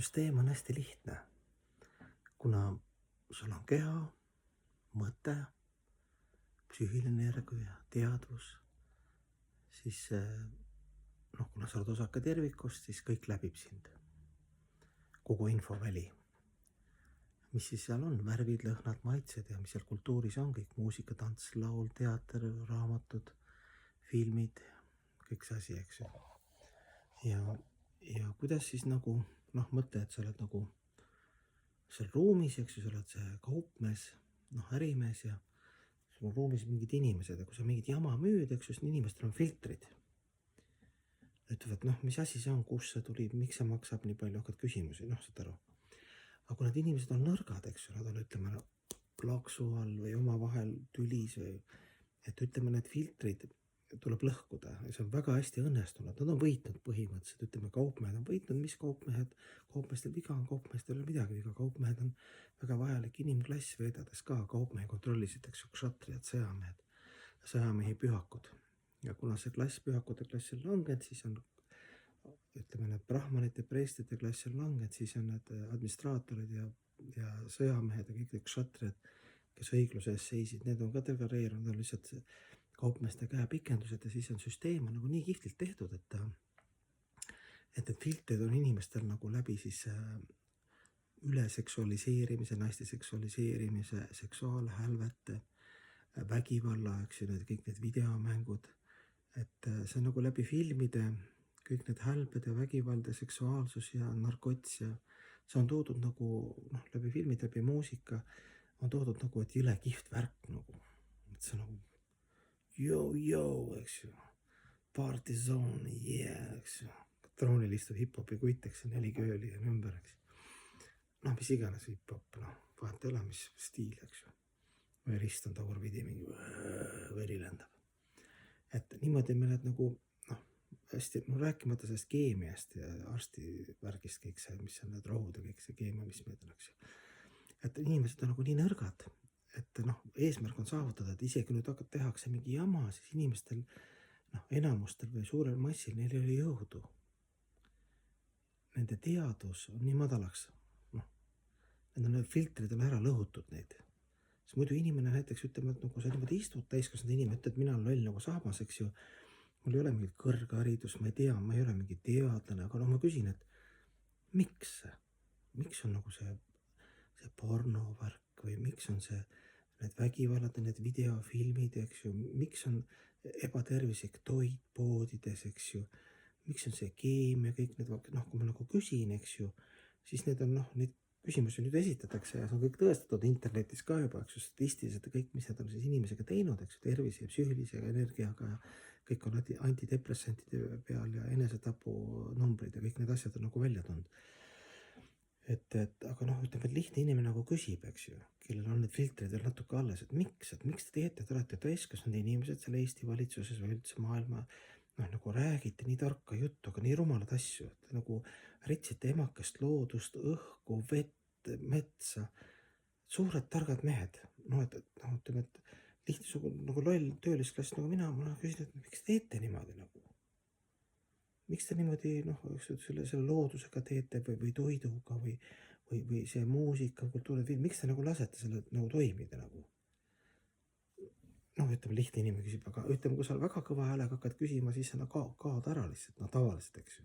süsteem on hästi lihtne, kuna sul on keha, mõte, psüühiline energia ja teadvus, siis kuna sa oled osake tervikust, siis kõik läbib sind. Kogu infoväli. Mis siis seal on? Värvid, lõhnad, maitsed ja mis seal kultuuris on kõik muusika, tants, laul, teater, raamatud, filmid, kõik see asi, eks ju. Ja kuidas siis nagu, mõtle, et sa oled nagu seal ruumis, eks ju, sa oled see kaupmees, ärimees ja sul on ruumis mingid inimesed ja kui sa mingit jama müüd, eks ju, siis inimestel on filtrid. Ütlevad, mis asi see on, kus see tuli, miks see maksab nii palju, hakkad küsimusi, saad aru. Aga kui need inimesed on nõrgad, eks ju, nad on, ütleme, plaksu all või omavahel tülis või, et ütleme, need filtrid tuleb lõhkuda ja see on väga hästi õnnestunud. Nad on võitnud põhimõtteliselt, ütleme, kaupmehed on võitnud, mis kaupmehed, kaupmeestel viga on, kaupmeestel ei ole midagi viga, kaupmehed on väga vajalik inimklass vedades ka, kaupmehi kontrollisid, eks ju, kšatriad, sõjamehed, sõjamehi pühakud. Ja kuna see klass, pühakute klass on langenud, siis on, ütleme, need brahmanite, preestide klass on langenud, siis on need administraatorid ja sõjamehed ja kõik need kšatriad, kes õigluse eest seisid, need on ka degradeerunud, on lihtsalt kaupmeeste käepikendused ja siis on süsteem on nagu nii kihvtilt tehtud, et need filtrid on inimestel nagu läbi siis üle seksualiseerimise, naiste seksualiseerimise, seksuaalhälvete, vägivalla, eks ju, kõik need videomängud, et see on nagu läbi filmide, kõik need hälbed ja vägivald ja seksuaalsus ja narkots ja see on toodud nagu, läbi filmid, läbi muusika, on toodud nagu, et jõle kihvt värk nagu, et see nagu joo, eks ju, party zone, yeah, eks ju, troonil istub hip-hopi kutt, eks ju, 4 kööli on ümber, eks ju, mis iganes hip-hop, vahet ei ole, mis stiil, eks ju, või rist on tagurpidi, mingi veri lendab. Et niimoodi me need nagu, hästi, rääkimata sellest keemiast ja arstivärgist kõik see, mis on need rohud ja kõik see keemia, mis meid on, eks ju. Et inimesed on nagu nii nõrgad, et eesmärk on saavutada, et isegi nüüd tehakse mingi jama, siis inimestel, enamustel või suurel massil, neil ei ole jõudu. Nende teadvus on nii madalaks, need filtrid on ära lõhutud neid. Sest muidu inimene näiteks ütleme, et kui sa niimoodi istud täiskasvanud inimene, ütled, mina olen loll nagu saabas, eks ju, mul ei ole mingit kõrgharidus, ma ei tea, ma ei ole mingi teadlane, aga ma küsin, et miks on nagu see pornovärk või miks on see need vägivallad ja need videofilmid, eks ju, miks on ebatervislik toit poodides, eks ju, miks on see keemia, kõik need, kui ma nagu küsin, eks ju, siis need on, neid küsimusi nüüd esitatakse ja see on kõik tõestatud internetis ka juba, eks ju, statistiliselt ja kõik, mis need on siis inimesega teinud, eks ju, tervise ja psüühilise energiaga ja kõik on antidepressantide peal ja enesetapu numbrid ja kõik need asjad on nagu välja tulnud. Aga ütleme, et lihtne inimene nagu küsib, eks ju, kellel on need filtrid veel natuke alles, et miks te teete, te olete täiskasvanud inimesed seal Eesti valitsuses või üldse maailma, nagu räägite nii tarka juttu, aga nii rumalad asju, et nagu ritsite emakest loodust, õhku, vett, metsa, suured targad mehed, ütleme, et lihtne nagu loll töölisklass nagu mina küsin, et miks teete niimoodi nagu? Miks te niimoodi, selle loodusega teete või toiduga või see muusika, kultuurifilm, miks te nagu lasete selle nagu toimida nagu? Ütleme, lihtne inimene küsib, aga ütleme, kui sa väga kõva häälega hakkad küsima, siis sa kaod ära lihtsalt, tavaliselt, eks ju.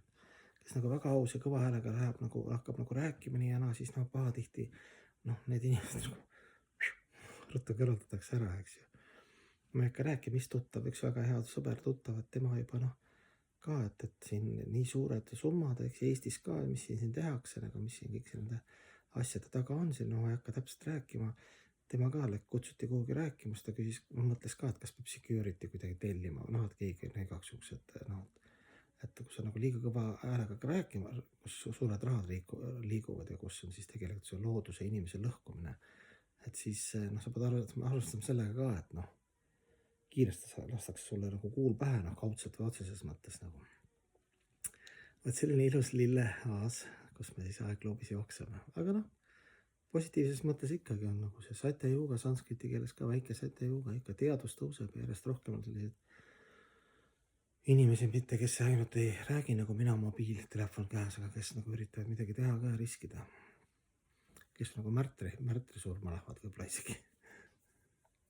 Kes nagu väga aus ja kõva häälega hakkab nagu rääkima nii ja naa, siis pahatihti, need inimesed ruttu kõrvaldatakse ära, eks ju. Ma ei hakka rääkima, mis tuttav, üks väga hea sõber tuttav, et tema juba ka, et siin nii suured summad, eks Eestis ka, mis siin tehakse, mis siin kõik nende asjade taga on, siin ma ei hakka täpselt rääkima, tema ka kutsuti kuhugi rääkima, ta küsis, mõtles ka, et kas peab security kuidagi tellima, et keegi on igaks juhuks, et kui sa nagu liiga kõva häälega rääkima, kus suured rahad liiguvad ja kus on siis tegelikult see looduse inimese lõhkumine, et siis sa pead arvestama sellega ka, et kiiresti lastakse sulle nagu kuul pähe, kaudselt või otseses mõttes nagu. Vaat selline ilus lillehaas, kus me siis aegloobis jookseme, aga positiivses mõttes ikkagi on nagu see satya-yuga sanskriti keeles ka väike satya-yuga, ikka teadvus tõuseb ja järjest rohkem on sellised inimesi mitte, kes ainult ei räägi nagu mina, mobiiltelefon käes, aga kes nagu üritavad midagi teha ka ja riskida. Kes nagu märtri surma lähevad võib-olla isegi.